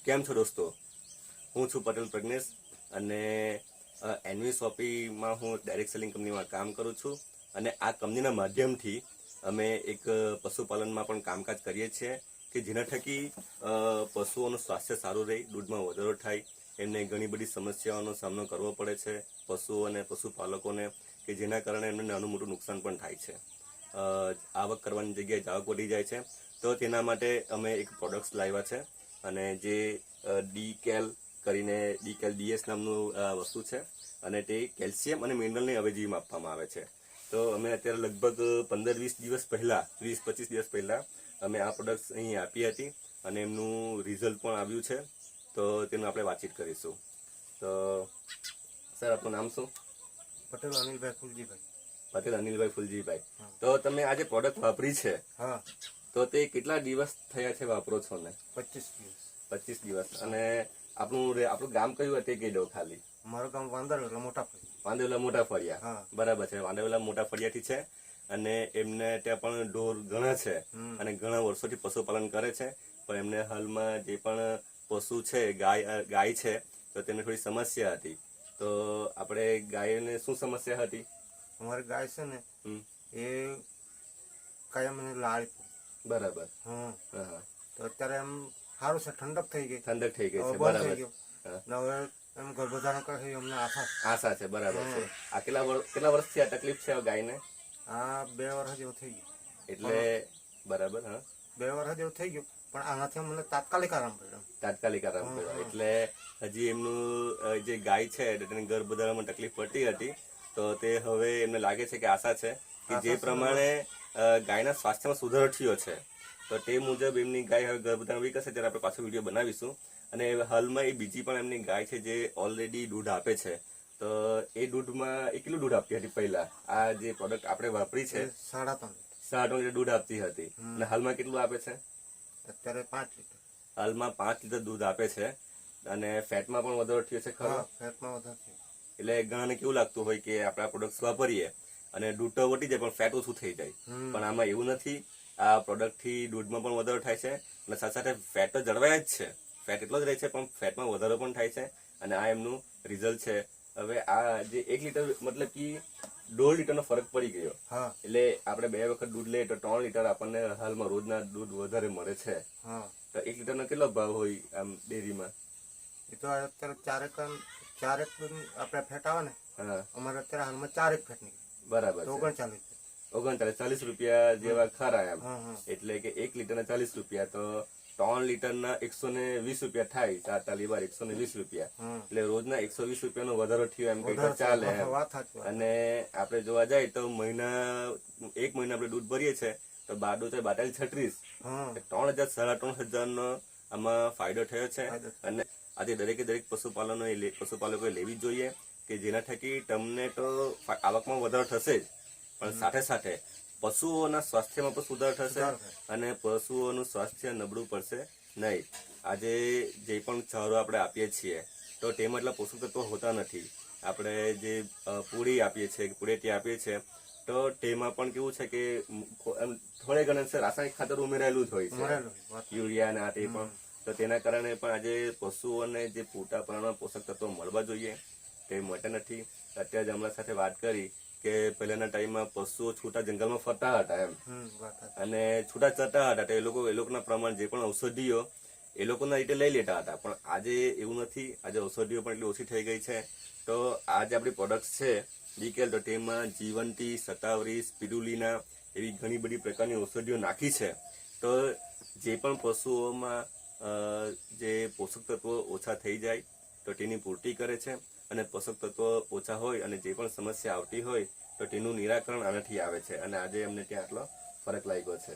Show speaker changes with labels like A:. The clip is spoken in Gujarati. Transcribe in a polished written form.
A: કેમ છો દોસ્તો? હું છું પટેલ પ્રજ્ઞેશ અને એનવી શોપીમાં હું ડાયરેક્ટ સેલિંગ કંપનીમાં કામ કરું છું અને આ કંપનીના માધ્યમથી અમે એક પશુપાલનમાં પણ કામકાજ કરીએ છીએ કે જેના થકી પશુઓનું સ્વાસ્થ્ય સારું રહે, દૂધમાં વધારો થાય. એમને ઘણી બધી સમસ્યાઓનો સામનો કરવો પડે છે પશુઓ અને પશુપાલકોને, કે જેના કારણે એમને નાનું મોટું નુકસાન પણ થાય છે. આવક કરવાની જગ્યાએ જાવક વધી જાય છે. તો તેના માટે અમે એક પ્રોડક્ટ્સ લાવ્યા છે અને જે ડીકેલ કરીને ડીકેલ ડીએસ નામનું વસ્તુ છે અને તે કેલ્શિયમ અને મિનરલની અવેજીમાં આપવામાં આવે છે. તો અમે અત્યારે લગભગ 15-20 દિવસ પહેલાં, 20-25 દિવસ પહેલાં અમે આ પ્રોડક્ટ્સ અહીં આપી હતી અને એમનું રિઝલ્ટ પણ આવ્યું છે. તો તેનું આપણે વાતચીત કરીશું. તો સર, આપનું નામ શું?
B: પટેલ અનિલભાઈ ફુલજીભાઈ.
A: પટેલ અનિલભાઈ ફુલજીભાઈ. તો તમે આ જે પ્રોડક્ટ વાપરી છે,
B: હા,
A: તો તે કેટલા દિવસ થયા છે વાપરો છો ને?
B: 25 દિવસ.
A: 25 દિવસ. અને આપણું ગામ કયું તે કહી દો ખાલી.
B: મારું ગામ વાંદરવેલા મોટા ફળિયા.
A: વાંદરવેલા મોટા ફળિયા.
B: હા,
A: બરાબર છે. વાંદરવેલા મોટા ફળિયાથી છે અને એમને ત્યાં પણ ઢોર ઘણા છે અને ઘણા વર્ષોથી પશુપાલન કરે છે. પણ એમને હાલમાં જે પણ પશુ છે, ગાય છે, તો તેને થોડી સમસ્યા હતી. તો આપણે ગાયને શું સમસ્યા હતી?
B: અમારી ગાય છે ને એ કાયમ એને લાળ.
A: બરાબર.
B: હા,
A: હા.
B: તો અત્યારે એમ સારું છે, ઠંડક થઈ ગઈ.
A: ઠંડક થઈ ગઈ છે.
B: બંધ થઈ
A: બરાબર.
B: ગયો. હવે એમ ગર્ભધારણ કરે અમને
A: આશા છે. બરાબર છે. આ કેટલા વર્ષથી આ તકલીફ છે ગાયને?
B: આ 2 વર્ષ જેવું થઈ ગયું.
A: એટલે બરાબર. હા,
B: 2 વર્ષ જેવું થઈ ગયું. પણ આનાથી મને તાત્કાલિક આરામ પડ્યો.
A: તાત્કાલિક આરામ પડ્યો. એટલે હજી એમનું જે ગાય છે તેને ગર્ભધારણમાં તકલીફ પડતી હતી. તો તે હવે એમને લાગે છે કે આશા છે કે જે પ્રમાણે ગાયના સ્વાસ્થ્યમાં સુધારો થયો છે, તો તે મુજબ એમની ગાય હવે ગર્ભધારણ વિકસે ત્યારે આપણે પાછો વિડીયો બનાવીશું. અને હાલમાં એ બીજી પણ એમની ગાય છે જે ઓલરેડી દૂધ આપે છે. તો એ દૂધમાં એ કેટલું દૂધ આપતી હતી પહેલા? આ જે પ્રોડક્ટ આપણે વાપરી છે 3.5 લીટર દૂધ આપતી હતી અને હાલમાં કેટલું આપે છે?
B: અત્યારે 5 લીટર.
A: હાલમાં 5 લીટર દૂધ આપે છે અને ફેટમાં પણ વધારો થયો છે ખરો?
B: ફેટમાં વધારો થયો.
A: એટલે ઘણાને કેવું લાગતું હોય કે આપણે આ પ્રોડક્ટ વાપરીએ અને દૂધ તો વટી જાય પણ ફેટ ઓછું થઈ જાય. પણ આમાં એવું નથી. આ પ્રોડક્ટથી દૂધમાં પણ વધારો થાય છે અને સાથે સાથે ફેટ તો જળવાય જ છે. ફેટ એટલો જ રહે છે પણ ફેટમાં વધારો પણ થાય છે અને આ એમનું રિઝલ્ટ છે. હવે આ જે 1 લીટર મતલબ કે 1.5 લીટરનો ફરક પડી ગયો. એટલે આપણે 2 વખત દૂધ લઈએ તો 3 લીટર આપણને હાલમાં રોજના દૂધ વધારે મળે છે. તો 1 લીટરનો કેટલો ભાવ હોય આમ ડેરીમાં?
B: એ તો અત્યારે ચારેક આપણે ફેટ આવે ને, અમારે અત્યારે હાલમાં 4 ફેટ નીકળે.
A: બરાબર. 39 રૂપિયા જેવા ખરા એમ. એટલે કે 1 લીટરના 40 રૂપિયા, તો 3 લીટરના 120 રૂપિયા થાય. 4 × 120 રૂપિયા. એટલે રોજના 120 રૂપિયાનો વધારો થયો એમ કઈ ચાલે એમ. અને આપણે જોવા જાય તો 1 મહિના આપણે દૂધ ભરીએ છીએ તો 42 36 3,000 નો આમાં ફાયદો થયો છે. અને આજે દરેક પશુપાલકોએ લેવી જ જોઈએ કે જેના થકી તમને તો આવકમાં વધારો થશે જ, પણ સાથે સાથે પશુઓના સ્વાસ્થ્યમાં પણ સુધાર થશે અને પશુઓનું સ્વાસ્થ્ય નબળું પડશે નહીં. આજે જે પણ ચારો આપણે આપીએ છીએ તો તેમાં એટલા પોષક તત્વો હોતા નથી. આપણે જે પૂરી આપીએ છીએ, પુડેટી આપીએ છીએ, તો તેમાં પણ કેવું છે કે થોડે ઘણા રાસાયણિક ખાતર ઉમેરાયેલું જ હોય છે, યુરિયા અને આ તે પણ. તો તેના કારણે પણ આજે પશુઓને જે પૂરતા પ્રમાણમાં પોષક તત્વો મળવા જોઈએ તે મળતા નથી. અત્યારે જ હમણાં સાથે વાત કરી કે પહેલાના ટાઈમમાં પશુઓ છૂટા જંગલમાં ફરતા હતા એમ, અને છૂટા ચરતા હતા. એ લોકોના પ્રમાણ જે પણ ઔષધિઓ એ લોકોના રીતે લઈ લેતા હતા. પણ આજે એવું નથી. આજે ઔષધિઓ પણ એટલી ઓછી થઈ ગઈ છે. તો આ જે આપણી પ્રોડક્ટ્સ છે ડીકેલ, તો તેમાં જીવંતી, શતાવરી, સ્પિરુલિના એવી ઘણી બધી પ્રકારની ઔષધિઓ નાખી છે. તો જે પણ પશુઓમાં જે પોષક તત્વો ઓછા થઈ જાય તો તેની પૂર્તિ કરે છે અને પોષક તત્વો ઓછા હોય અને જે પણ સમસ્યા આવતી હોય તો તેનું નિરાકરણ આનાથી આવે છે. અને આજે અમને ત્યાં આટલો ફરક લાગ્યો છે.